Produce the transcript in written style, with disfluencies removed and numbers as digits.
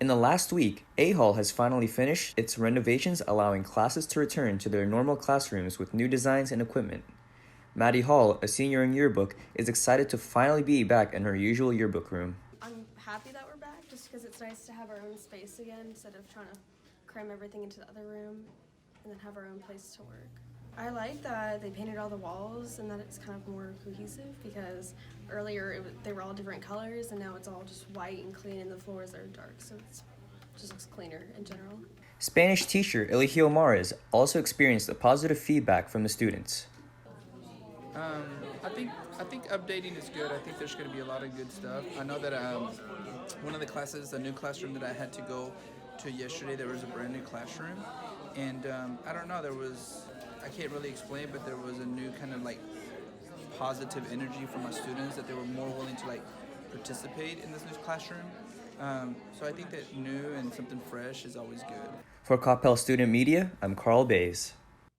In the last week, A-Hall has finally finished its renovations, allowing classes to return to their normal classrooms with new designs and equipment. Maddie Hall, a senior in Yearbook, is excited to finally be back in her usual yearbook room. I'm happy that we're back just because it's nice to have our own space again instead of trying to cram everything into the other room and then have our own place to work. I like that they painted all the walls and that it's kind of more cohesive because earlier they were all different colors and now it's all just white and clean and the floors are dark, so it just looks cleaner in general. Spanish teacher Eligio Mares also experienced a positive feedback from the students. I think updating is good. I think there's going to be a lot of good stuff. I know that one of the classes, a new classroom that I had to go to yesterday, there was a brand new classroom, and I don't know, I can't really explain, but there was a new kind of like positive energy from my students that they were more willing to like participate in this new classroom. So I think that new and something fresh is always good. For Coppell Student Media, I'm Carl Bays.